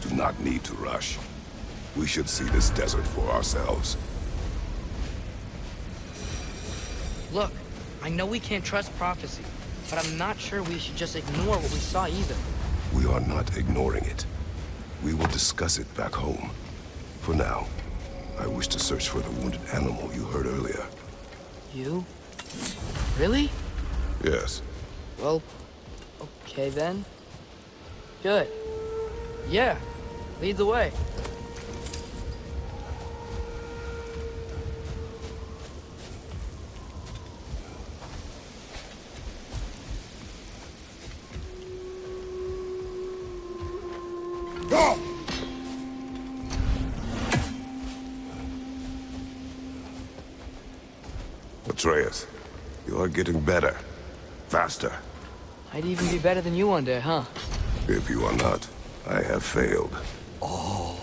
do not need to rush. We should see this desert for ourselves. Look, I know we can't trust prophecy, but I'm not sure we should just ignore what we saw either. We are not ignoring it. We will discuss it back home. For now, I wish to search for the wounded animal you heard earlier. You? Really? Yes. Well, okay then. Good. Yeah, lead the way. Go! Atreus, you are getting better. Faster. I'd even be better than you one day, huh? If you are not, I have failed. Oh.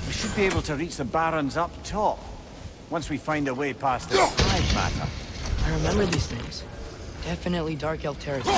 We should be able to reach the Barrens up top, once we find a way past this Hive matter. I remember these things. Definitely Dark Elf territory.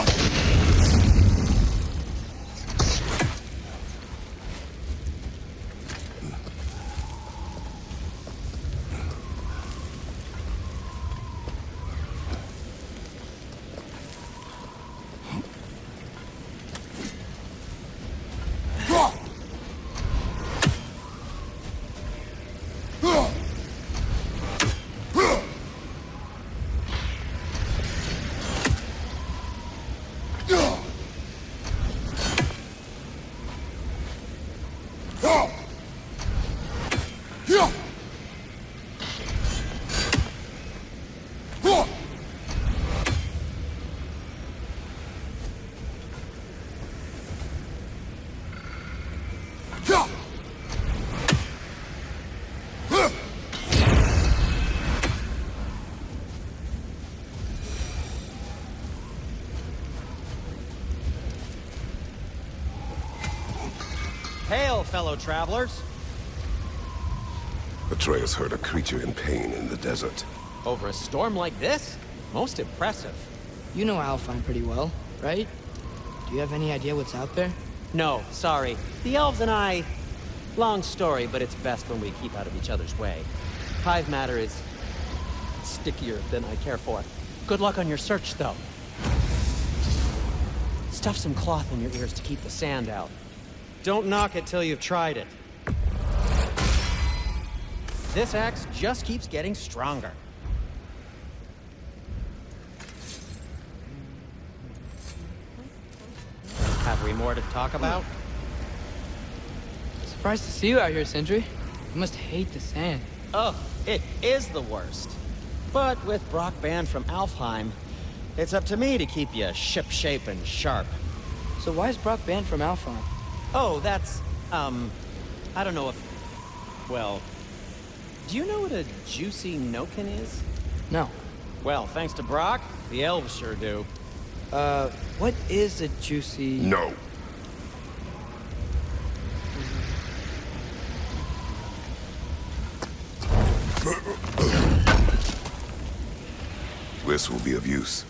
Hail, fellow travelers! Atreus heard a creature in pain in the desert. Over a storm like this? Most impressive. You know Alfheim pretty well, right? Do you have any idea what's out there? No, sorry. The elves and I... Long story, but it's best when we keep out of each other's way. Hive matter is... stickier than I care for. Good luck on your search, though. Stuff some cloth in your ears to keep the sand out. Don't knock it till you've tried it. This axe just keeps getting stronger. Have we more to talk about? Surprised to see you out here, Sindri. You must hate the sand. Oh, it is the worst. But with Brock banned from Alfheim, it's up to me to keep you ship-shape and sharp. So why is Brock banned from Alfheim? Oh, that's, I don't know if... Well, do you know what a juicy nokin is? No. Well, thanks to Brock, the elves sure do. What is a juicy... No. This will be of use.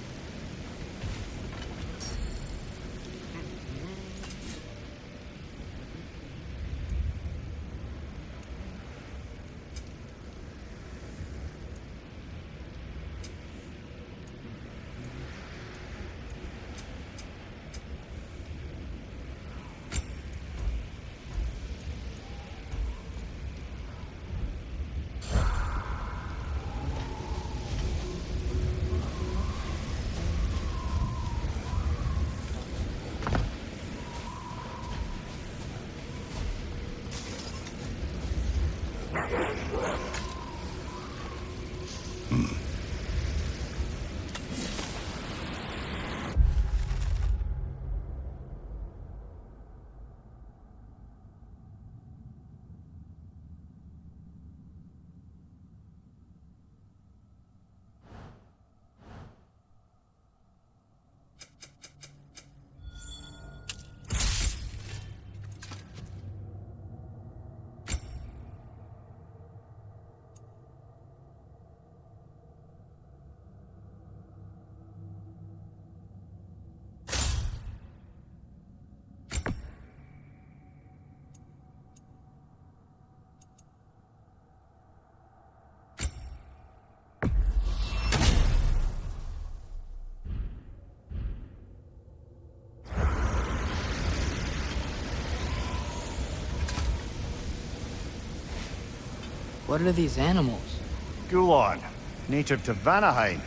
What are these animals? Gulon, native to Vanaheim.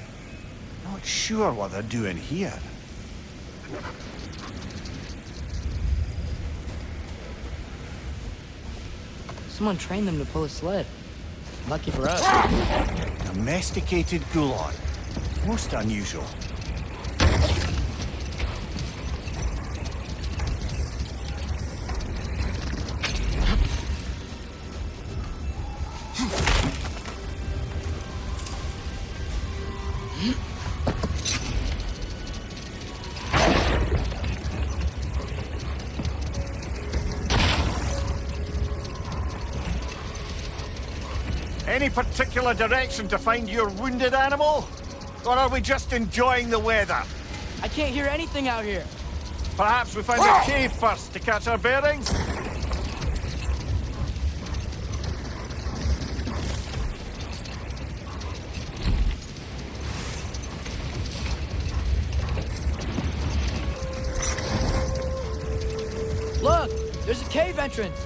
Not sure what they're doing here. Someone trained them to pull a sled. Lucky for us. Domesticated Gulon. Most unusual. Any particular direction to find your wounded animal? Or are we just enjoying the weather? I can't hear anything out here. Perhaps we find a cave first to catch our bearings? Look! There's a cave entrance!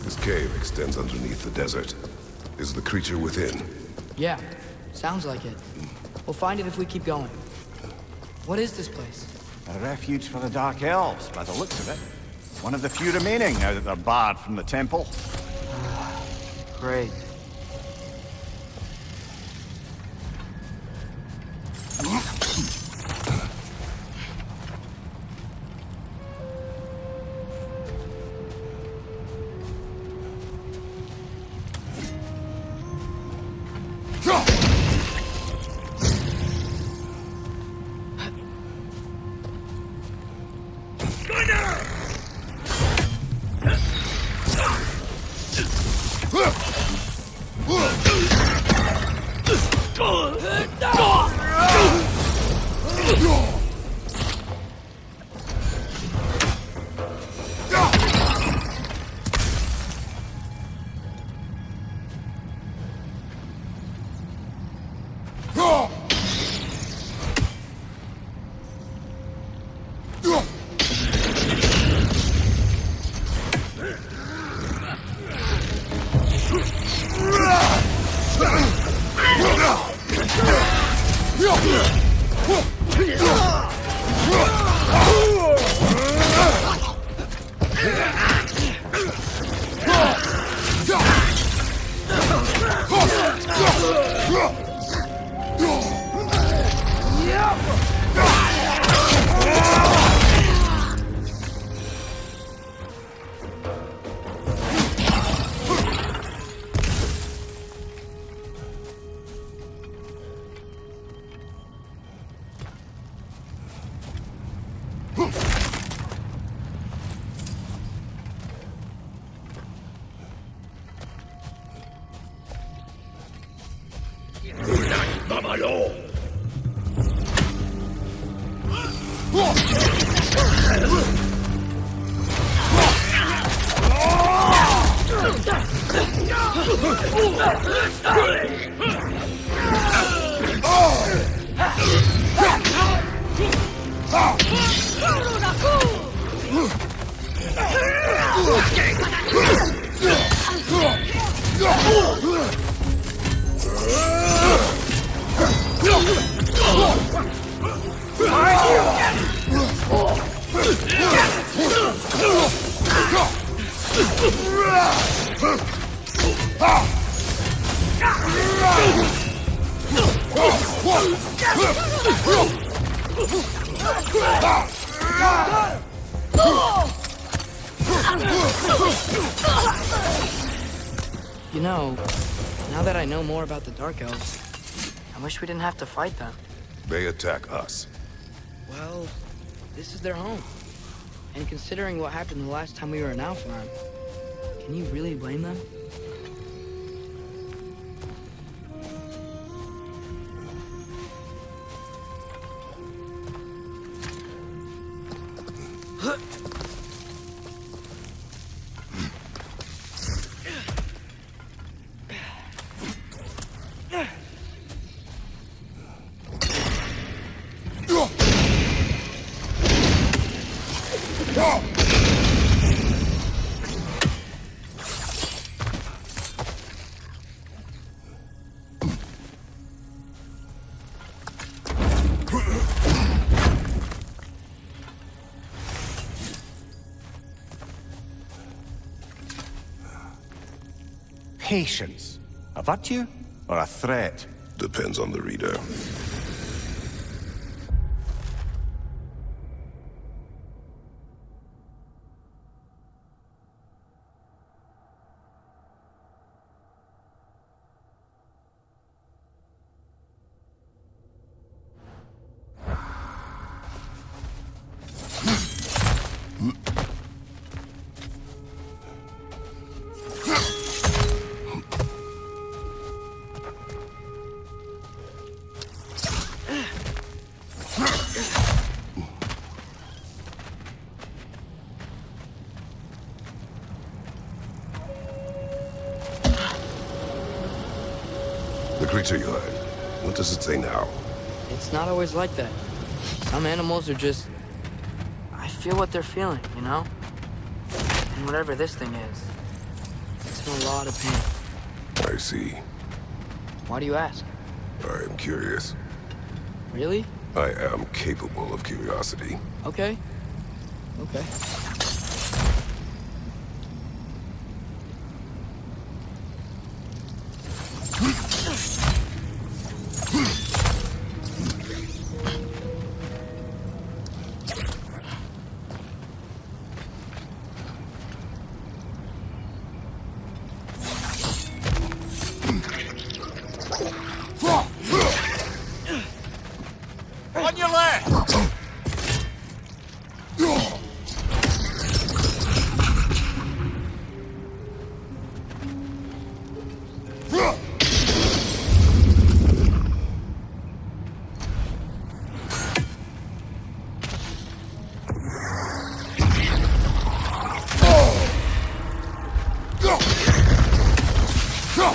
This cave extends underneath the desert. Is the creature within? Yeah, sounds like it. We'll find it if we keep going. What is this place? A refuge for the Dark Elves, by the looks of it. One of the few remaining now that they're barred from the temple. Great. You know, now that I know more about the Dark Elves, I wish we didn't have to fight them. They attack us. Well, this is their home. And considering what happened the last time we were in Alfheim, can you really blame them? Patience. A virtue or a threat? Depends on the reader. The creature you heard, what does it say now? It's not always like that. Some animals are just... I feel what they're feeling, you know? And whatever this thing is, it's in a lot of pain. I see. Why do you ask? I am curious. Really? I am capable of curiosity. Okay. Okay. On your left!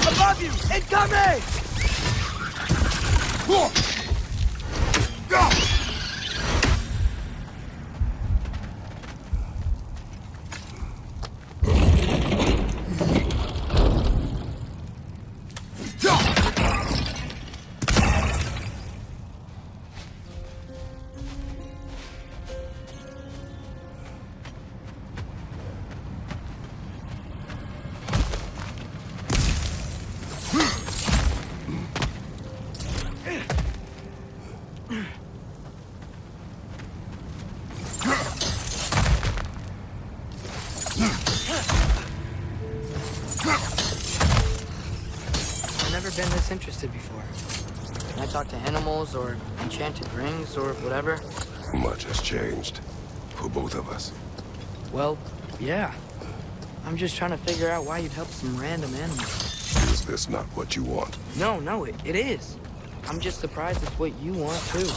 Above you! Incoming! I've never been this interested before. Can I talk to animals or enchanted rings or whatever? Much has changed. For both of us. Well, yeah. I'm just trying to figure out why you'd help some random animal. Is this not what you want? No, it is. I'm just surprised it's what you want, too.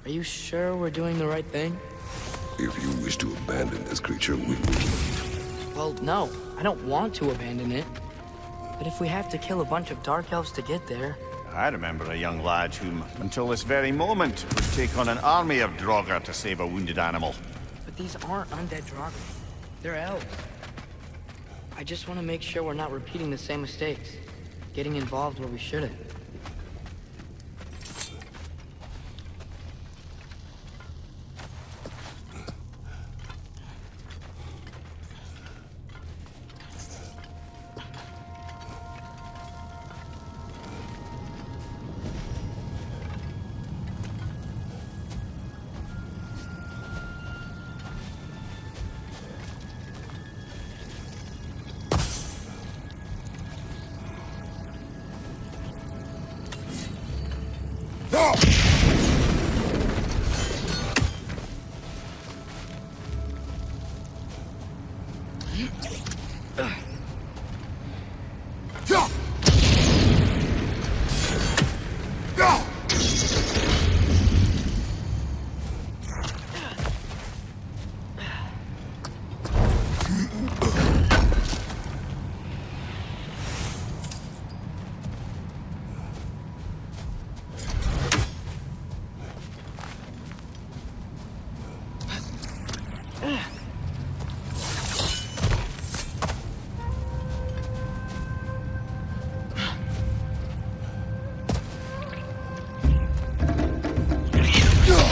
Are you sure we're doing the right thing? If you wish to abandon this creature, we will leave. Well, no. I don't want to abandon it. But if we have to kill a bunch of Dark Elves to get there... I remember a young lad whom, until this very moment, would take on an army of Draugr to save a wounded animal. But these aren't undead Draugr. They're elves. I just want to make sure we're not repeating the same mistakes. Getting involved where we shouldn't.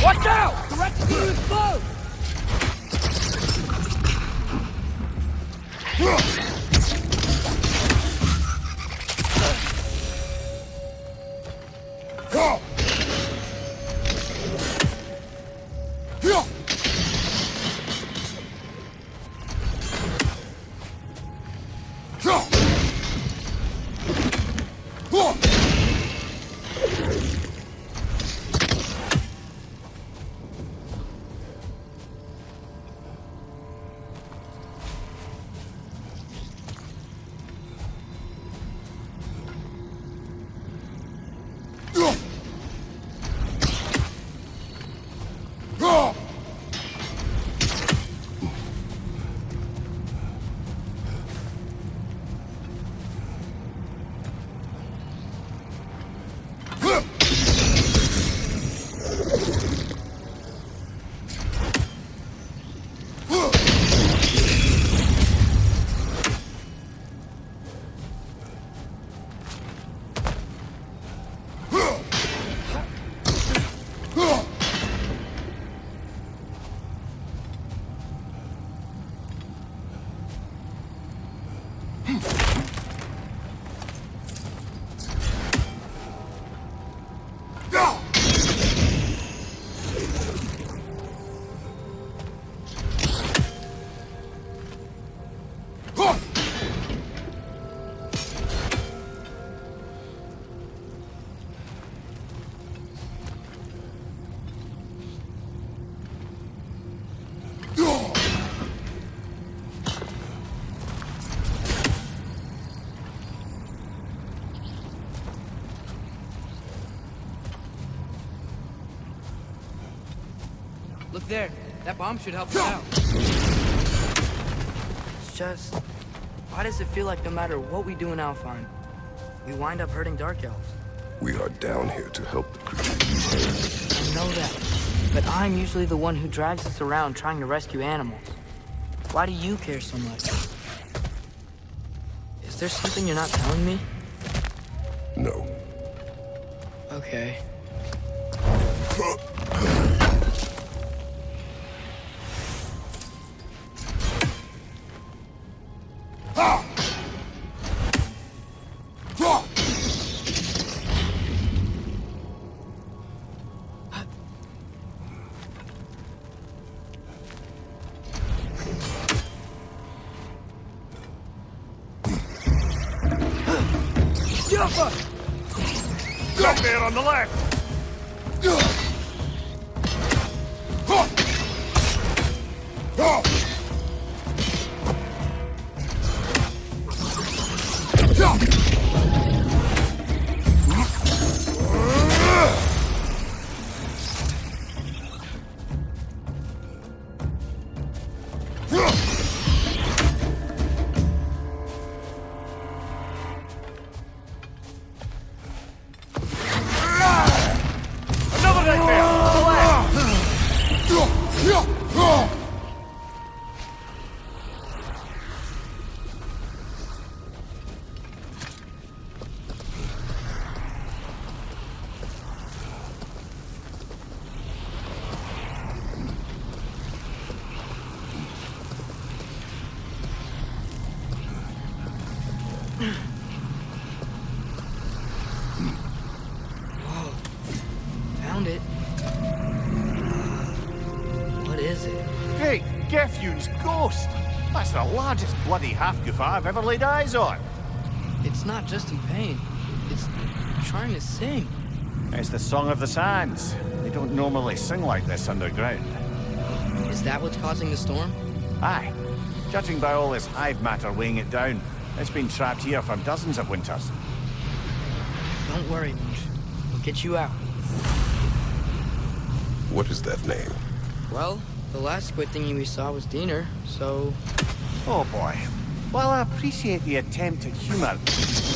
Watch out! The rescue is close! Look there. That bomb should help us out. It's just... why does it feel like no matter what we do in Alfheim, we wind up hurting Dark Elves? We are down here to help the creatures. I know that, but I'm usually the one who drags us around trying to rescue animals. Why do you care so much? Is there something you're not telling me? No. Okay. Right there on the left! Found it. What is it? Great Gefjun's ghost! That's the largest bloody Hafgufa I've ever laid eyes on. It's not just in pain. It's trying to sing. It's the Song of the Sands. They don't normally sing like this underground. Is that what's causing the storm? Aye. Judging by all this hive matter weighing it down, it's been trapped here for dozens of winters. Don't worry, Munch. We'll get you out. What is that name? Well, the last squid thingy we saw was Diener, so... Oh boy. While I appreciate the attempt at humour,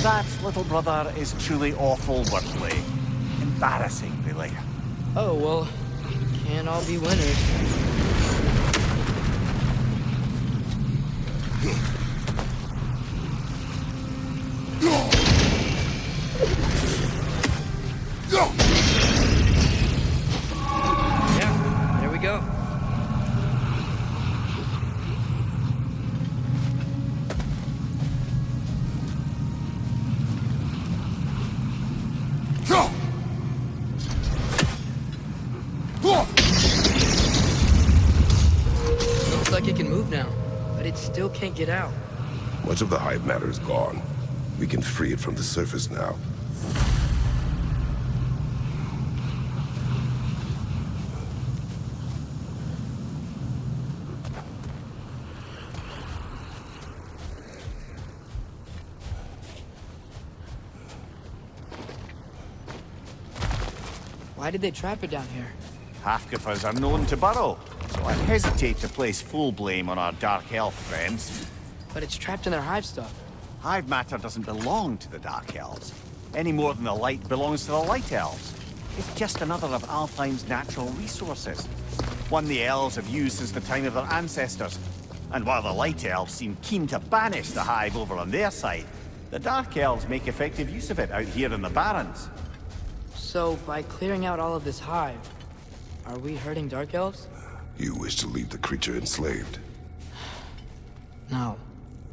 that little brother is truly awful wordplay. Embarrassing, really. Oh, well, can't all be winners. Yeah, there we go. Looks like it can move now, but it still can't get out. Much of the hive matter is gone. We can free it from the surface now. Why did they trap it down here? Hafgufas are known to burrow, so I hesitate to place full blame on our Dark Elf friends. But it's trapped in their hive stuff. Hive matter doesn't belong to the Dark Elves, any more than the light belongs to the Light Elves. It's just another of Alfheim's natural resources. One the Elves have used since the time of their ancestors. And while the Light Elves seem keen to banish the Hive over on their side, the Dark Elves make effective use of it out here in the Barrens. So, by clearing out all of this hive, are we hurting Dark Elves? You wish to leave the creature enslaved? No.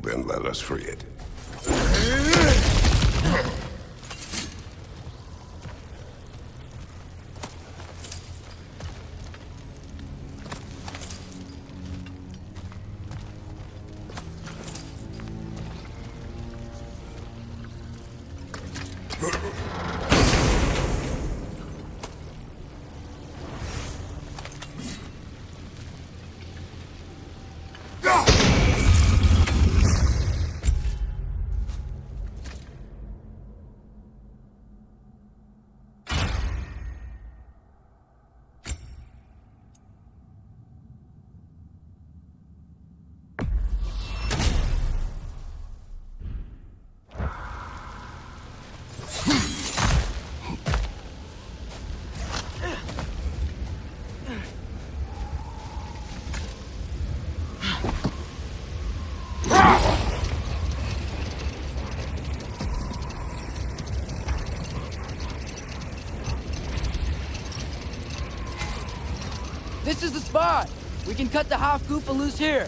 Then let us free it. This is the spot! We can cut the Hafgufa loose here.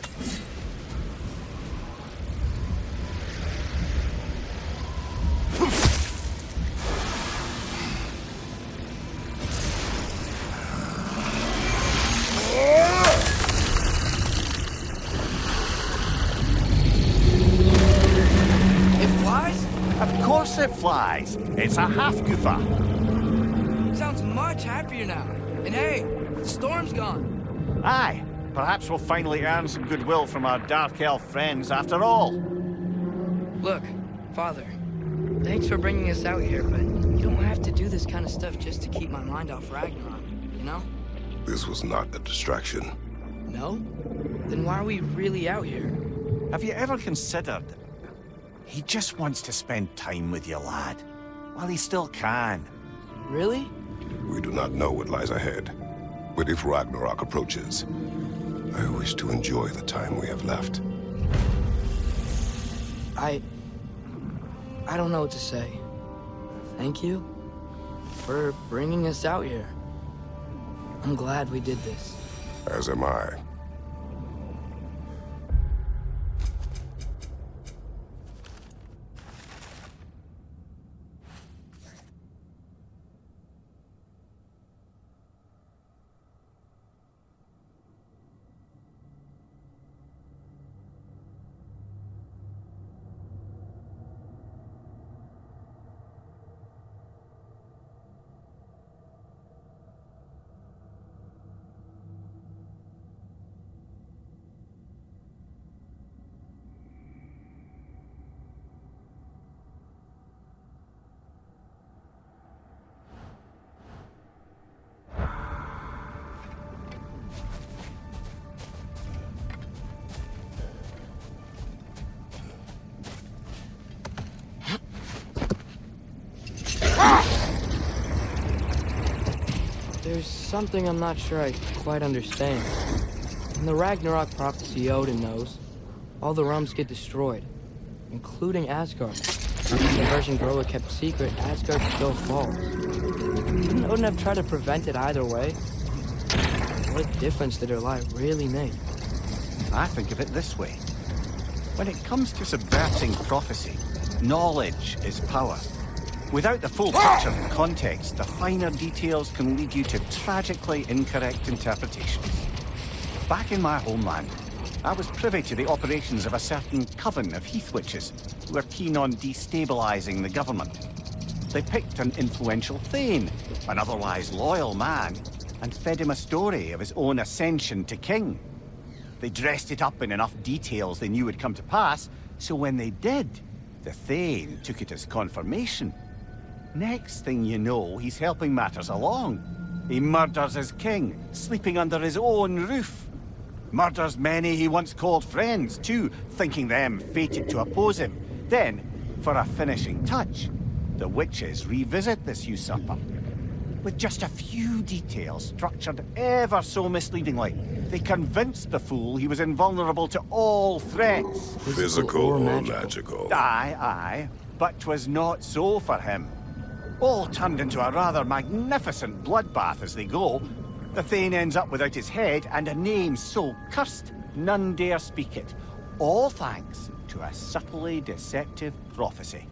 It flies? Of course it flies. It's a Hafgufa. Sounds much happier now. And hey, the storm's gone. Aye, perhaps we'll finally earn some goodwill from our Dark Elf friends after all. Look, Father, thanks for bringing us out here, but you don't have to do this kind of stuff just to keep my mind off Ragnarok, you know? This was not a distraction. No? Then why are we really out here? Have you ever considered... He just wants to spend time with you, lad. While he still can. Really? We do not know what lies ahead. But if Ragnarok approaches, I wish to enjoy the time we have left. I don't know what to say. Thank you for bringing us out here. I'm glad we did this. As am I. There's something I'm not sure I quite understand. In the Ragnarok prophecy Odin knows, all the realms get destroyed, including Asgard. If the version Groa kept secret, Asgard still falls. Didn't Odin have tried to prevent it either way? What difference did her lie really make? I think of it this way. When it comes to subverting prophecy, knowledge is power. Without the full picture and context, the finer details can lead you to tragically incorrect interpretations. Back in my homeland, I was privy to the operations of a certain coven of heath witches who were keen on destabilizing the government. They picked an influential Thane, an otherwise loyal man, and fed him a story of his own ascension to king. They dressed it up in enough details they knew would come to pass, so when they did, the Thane took it as confirmation. Next thing you know, he's helping matters along. He murders his king, sleeping under his own roof. Murders many he once called friends, too, thinking them fated to oppose him. Then, for a finishing touch, the witches revisit this usurper. With just a few details structured ever so misleadingly, they convinced the fool he was invulnerable to all threats. Physical or magical? Aye, but 'twas not so for him. All turned into a rather magnificent bloodbath as they go. The Thane ends up without his head and a name so cursed none dare speak it. All thanks to a subtly deceptive prophecy.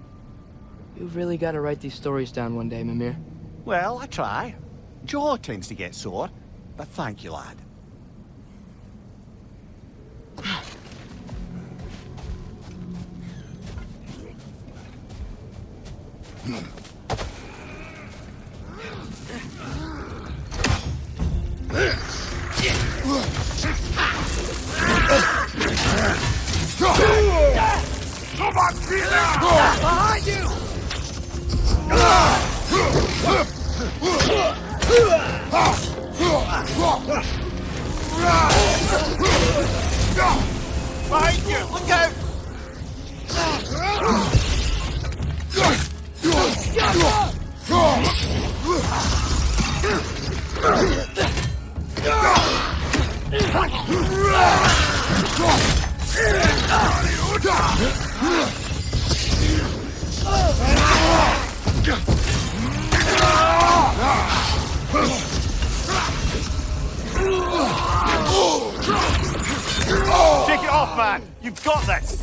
You've really got to write these stories down one day, Mimir. Well, I try. Jaw tends to get sore, but thank you, lad. Behind you! Behind you! Look out! man! You've got this!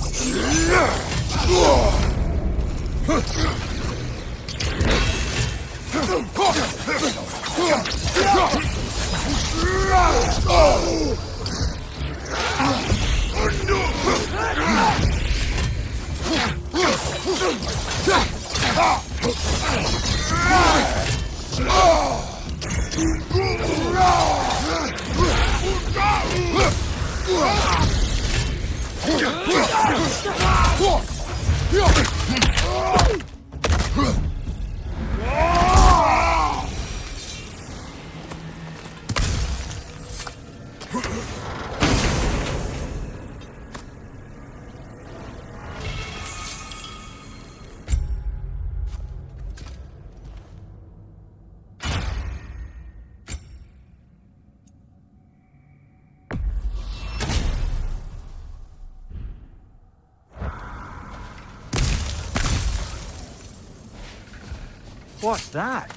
What's that?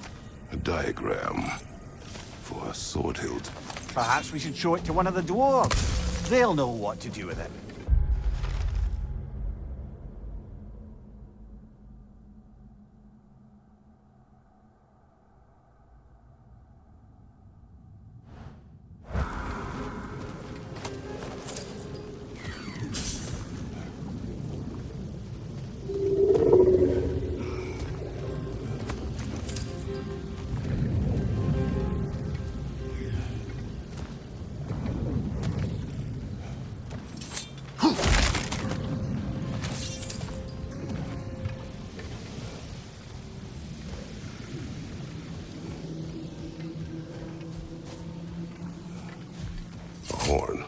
A diagram for a sword hilt. Perhaps we should show it to one of the dwarves. They'll know what to do with it. Horn.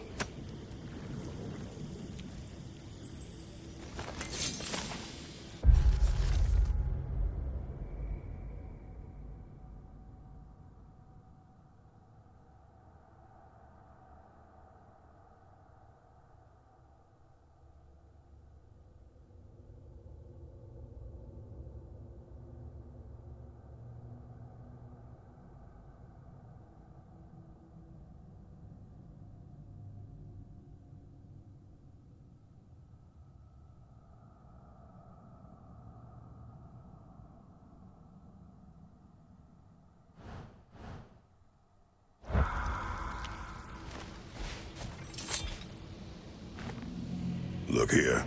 Look here.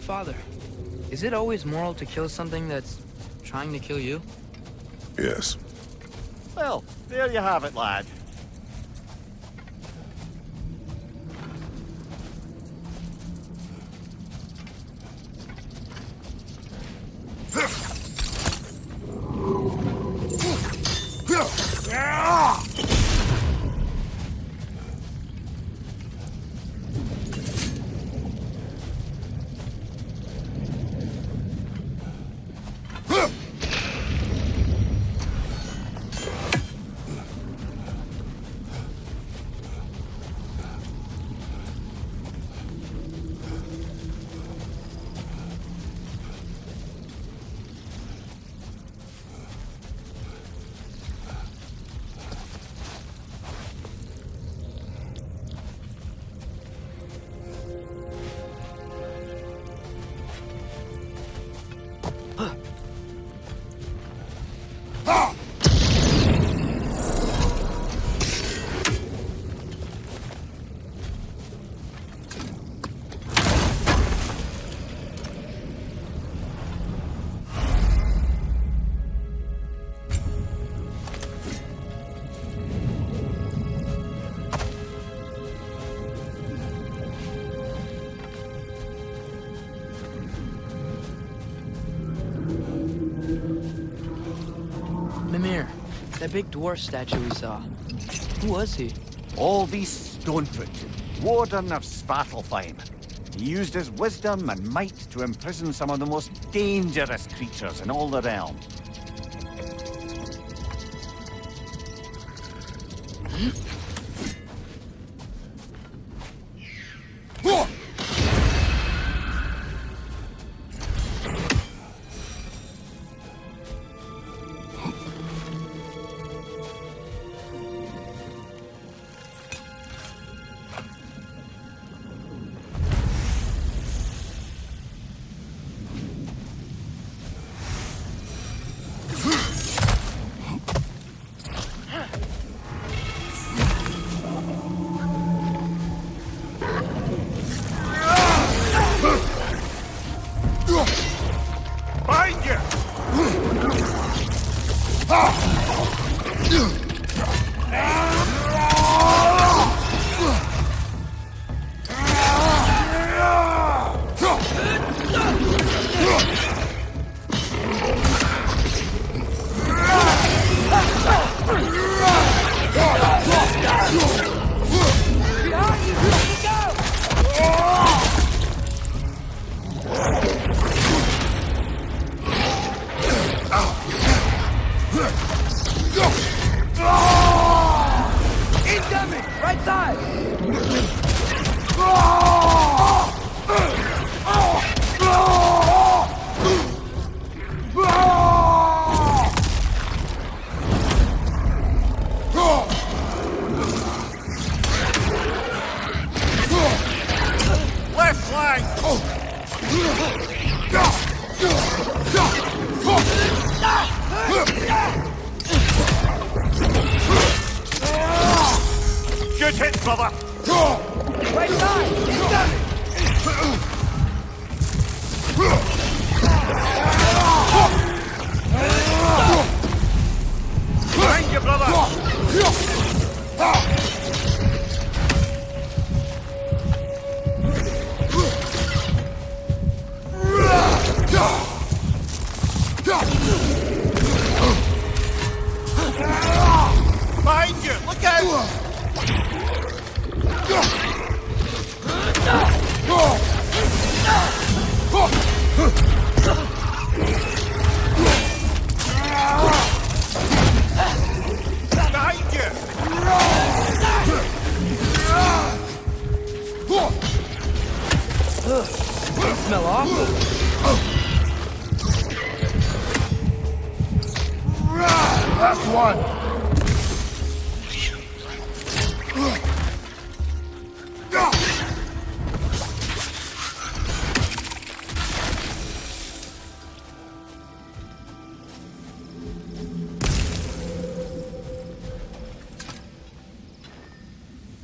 Father, is it always moral to kill something that's trying to kill you? Yes. Well, there you have it, lad. That big dwarf statue we saw. Who was he? All these Stonefoot, warden of Svartalfheim. He used his wisdom and might to imprison some of the most dangerous creatures in all the realm. Good hit, brother! Right side! Incoming! Behind you, brother! Behind you! Look out! Behind you! Smell awful. Last one!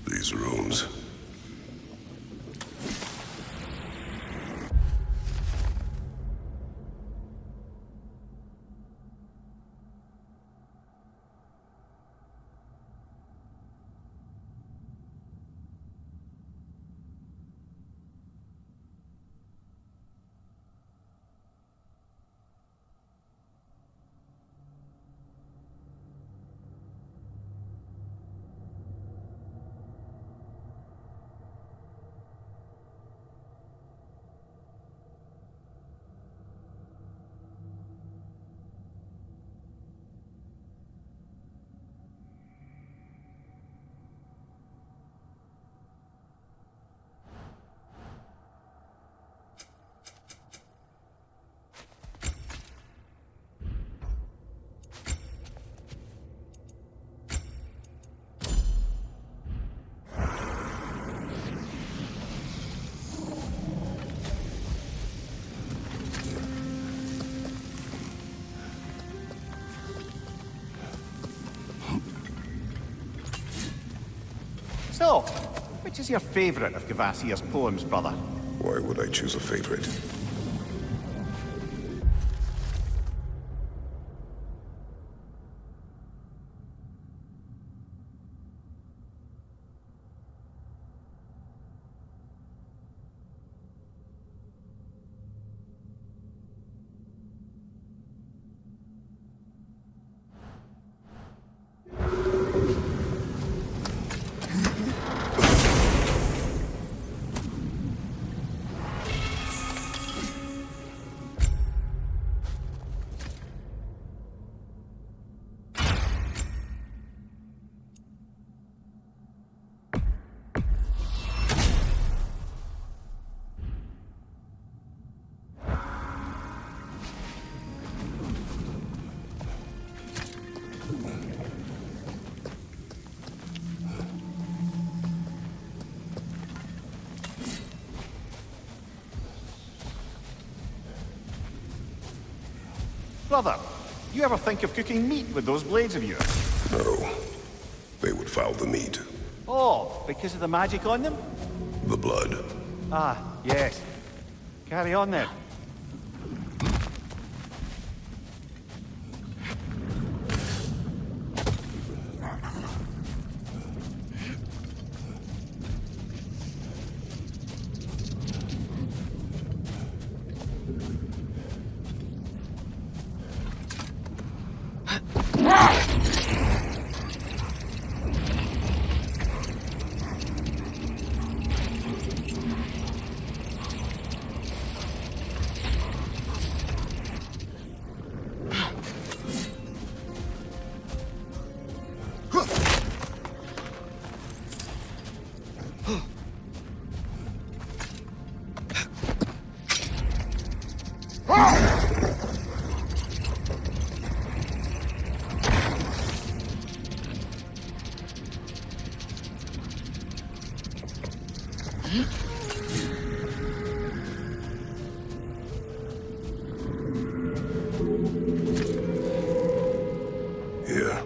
These rooms. So, which is your favourite of Gavasir's poems, brother? Why would I choose a favorite? Brother, you ever think of cooking meat with those blades of yours? No. They would foul the meat. Oh, because of the magic on them? The blood. Ah, yes. Carry on then. Here.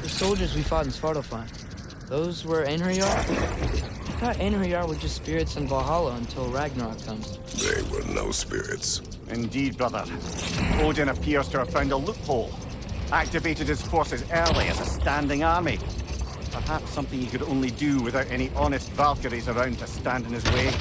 Soldiers we fought in Svartalfheim. Those were Einherjar? I thought Einherjar were just spirits in Valhalla until Ragnarok comes. They were no spirits. Indeed, brother. Odin appears to have found a loophole. Activated his forces early as a standing army. Perhaps something he could only do without any honest Valkyries around to stand in his way.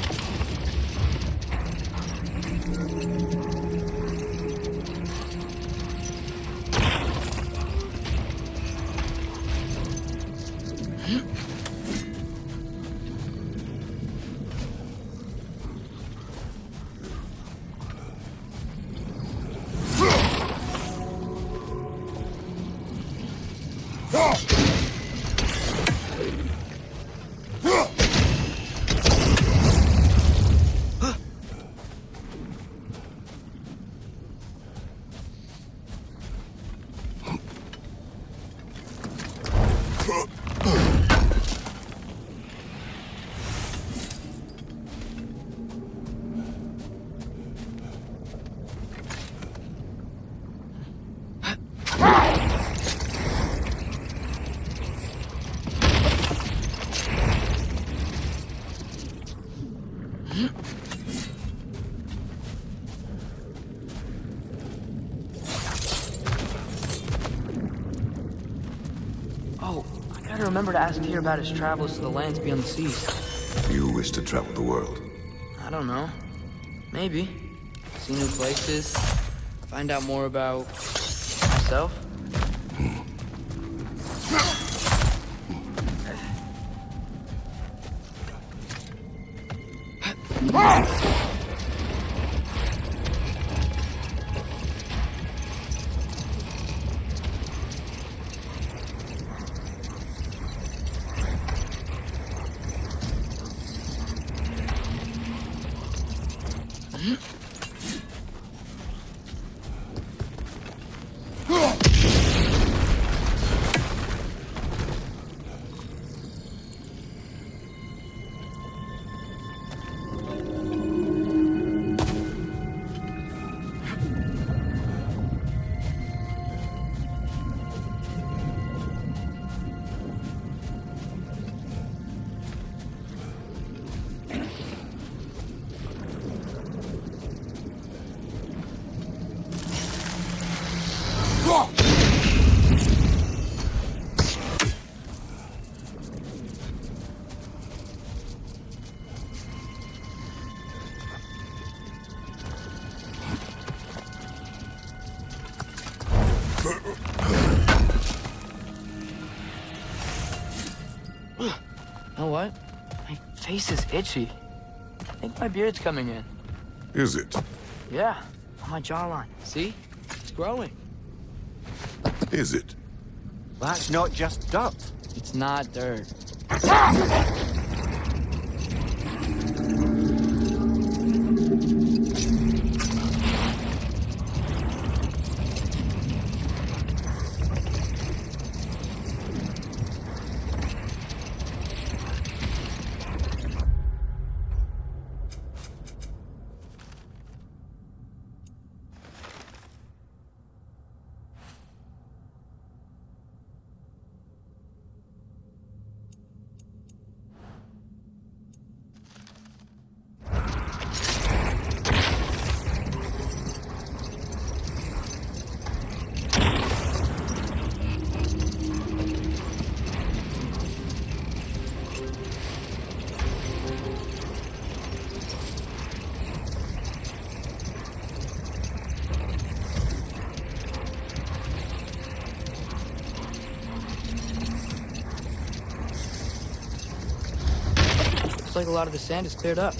Oh, I gotta remember to ask Tyr about his travels to the lands beyond the seas. You wish to travel the world? I don't know. Maybe. See new places. Find out more about myself. You know what? My face is itchy. I think my beard's coming in. Is it? Yeah, on my jawline. See? It's growing. Is it? That's not just dirt. It's not dirt. Looks like a lot of the sand is cleared up.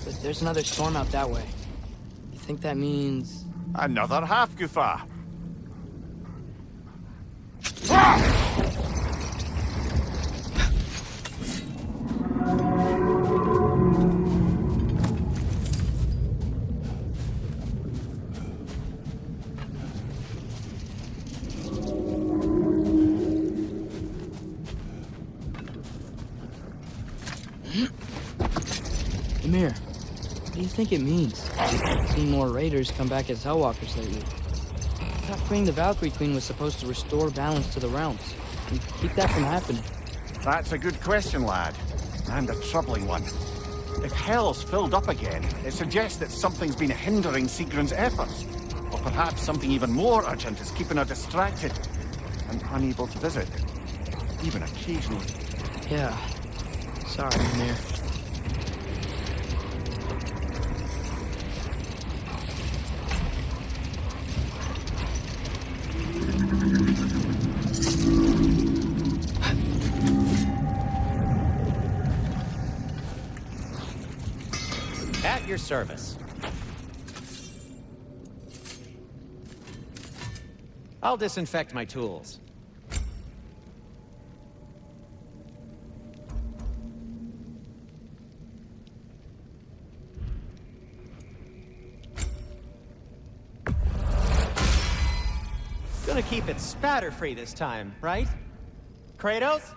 But there's another storm out that way. You think that means... Another Hafgufa. Ymir, what do you think it means? I've seen more raiders come back as Hellwalkers lately. I thought freeing the Valkyrie Queen was supposed to restore balance to the realms and keep that from happening. That's a good question, lad. And a troubling one. If Hell's filled up again, it suggests that something's been hindering Sigrun's efforts. Or perhaps something even more urgent is keeping her distracted and unable to visit. Even occasionally. Yeah. Sorry, Ymir. At your service. I'll disinfect my tools. Gonna keep it spatter-free this time, right? Kratos?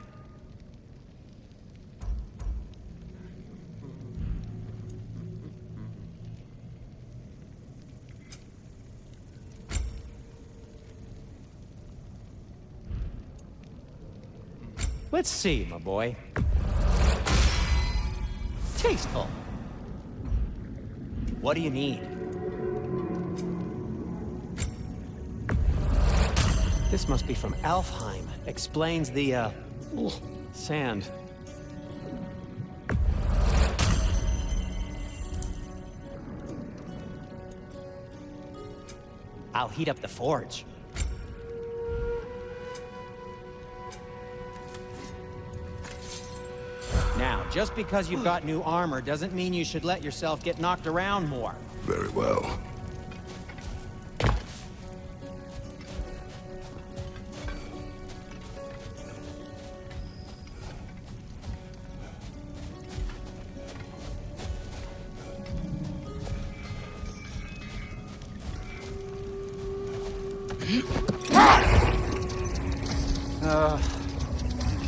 Let's see, my boy. Tasteful. What do you need? This must be from Alfheim. Explains the, sand. I'll heat up the forge. Now, just because you've got new armor doesn't mean you should let yourself get knocked around more. Very well.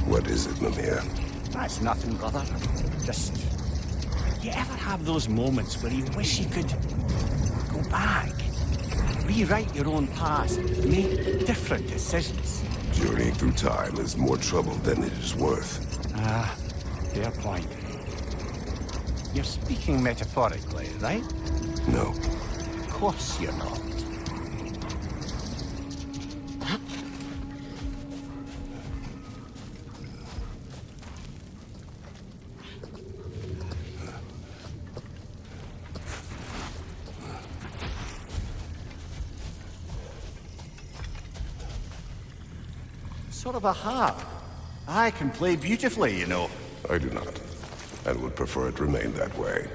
What is it, Mimir? That's nothing, brother. Just... You ever have those moments where you wish you could... go back? Rewrite your own past, make different decisions? Journeying through time is more trouble than it is worth. Ah, fair point. You're speaking metaphorically, right? No. Of course you're not. Sort of a harp. I can play beautifully, you know. I do not, and would prefer it remain that way.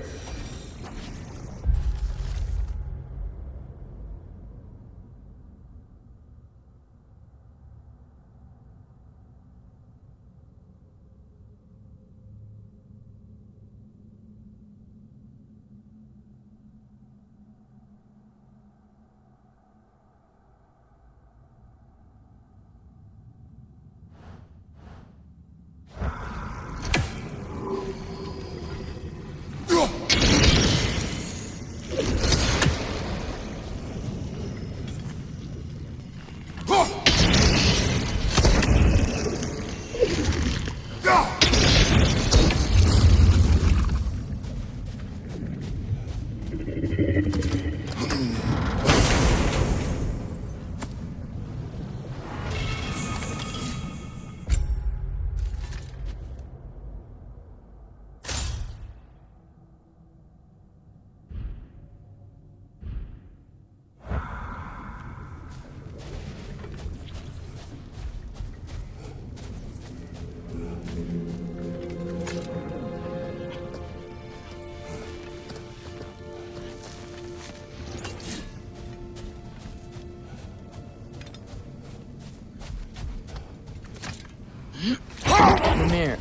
Mimir,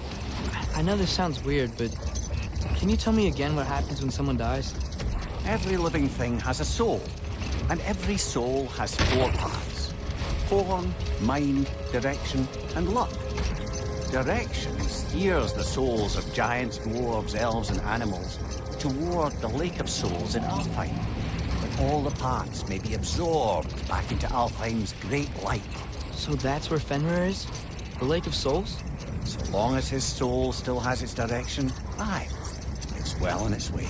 I know this sounds weird, but can you tell me again what happens when someone dies? Every living thing has a soul, and every soul has 4 paths. Form, mind, direction, and luck. Direction steers the souls of giants, dwarves, elves, and animals toward the Lake of Souls in Alfheim, where all the paths may be absorbed back into Alfheim's great light. So that's where Fenrir is? The Lake of Souls? So long as his soul still has its direction, aye, it's well on its way.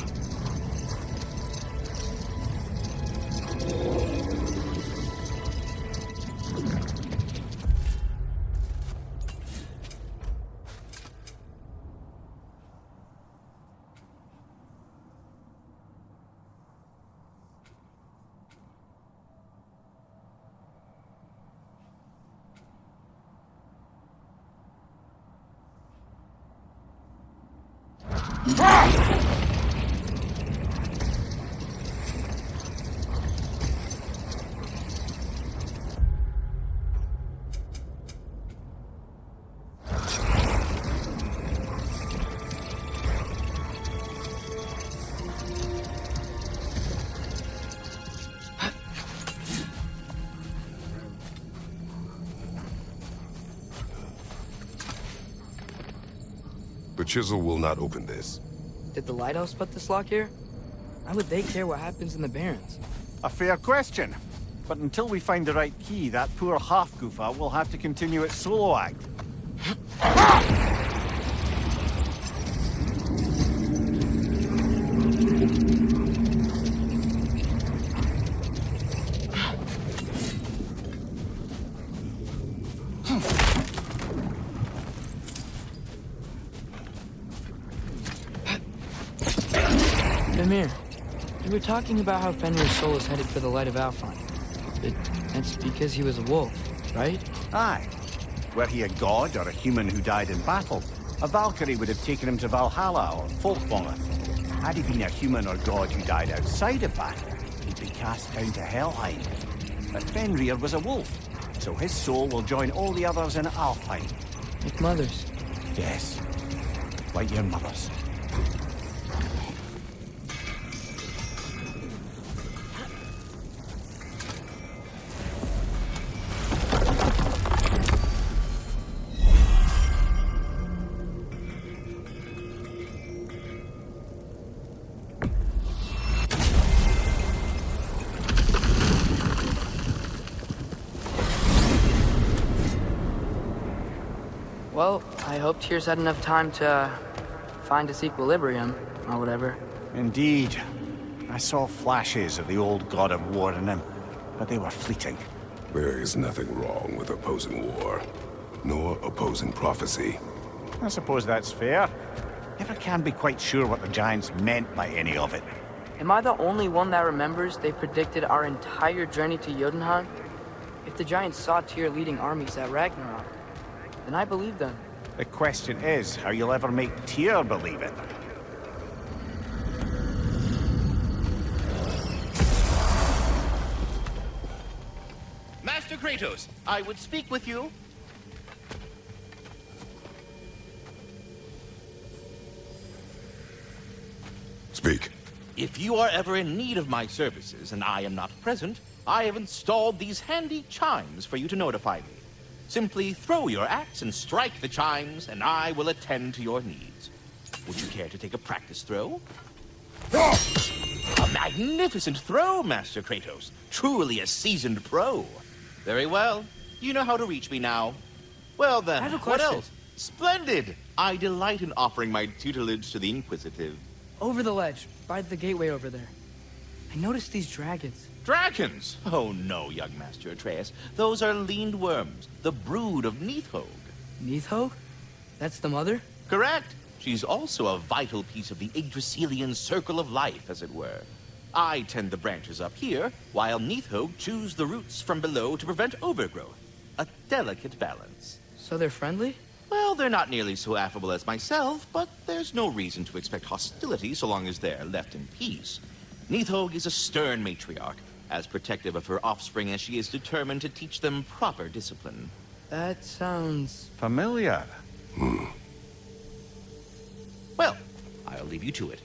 The chisel will not open this. Did the lighthouse put this lock here? Why would they care what happens in the Barrens? A fair question. But until we find the right key, that poor Hafgufa will have to continue its solo act. Mimir, you were talking about how Fenrir's soul is headed for the light of Alfheim. But that's because he was a wolf, right? Aye. Were he a god or a human who died in battle, a Valkyrie would have taken him to Valhalla or Folkvangr. Had he been a human or god who died outside of battle, he'd be cast down to Helheim. But Fenrir was a wolf, so his soul will join all the others in Alfheim. Like mothers. Yes, like your mothers. Well, I hope Tyr's had enough time to find its equilibrium, or whatever. Indeed. I saw flashes of the old god of war in him, but they were fleeting. There is nothing wrong with opposing war, nor opposing prophecy. I suppose that's fair. Never can be quite sure what the Giants meant by any of it. Am I the only one that remembers they predicted our entire journey to Jotunheim? If the Giants saw Tyr leading armies at Ragnarok, then I believe them. The question is how you'll ever make Tyr believe it. Master Kratos, I would speak with you. Speak. If you are ever in need of my services and I am not present, I have installed these handy chimes for you to notify me. Simply throw your axe and strike the chimes, and I will attend to your needs. Would you care to take a practice throw? A magnificent throw, Master Kratos. Truly a seasoned pro. Very well. You know how to reach me now. Well then, I have a what question. else? Splendid! I delight in offering my tutelage to the inquisitive. Over the ledge, by the gateway over there. I noticed these dragons. Dragons? Oh no, young Master Atreus. Those are leaned worms, the brood of Nidhogg. Nidhogg? That's the mother? Correct. She's also a vital piece of the Yggdrasilian circle of life, as it were. I tend the branches up here, while Nidhogg chews the roots from below to prevent overgrowth. A delicate balance. So they're friendly? Well, they're not nearly so affable as myself, but there's no reason to expect hostility so long as they're left in peace. Nidhogg is a stern matriarch, as protective of her offspring as she is determined to teach them proper discipline. That sounds... Familiar. Well, I'll leave you to it.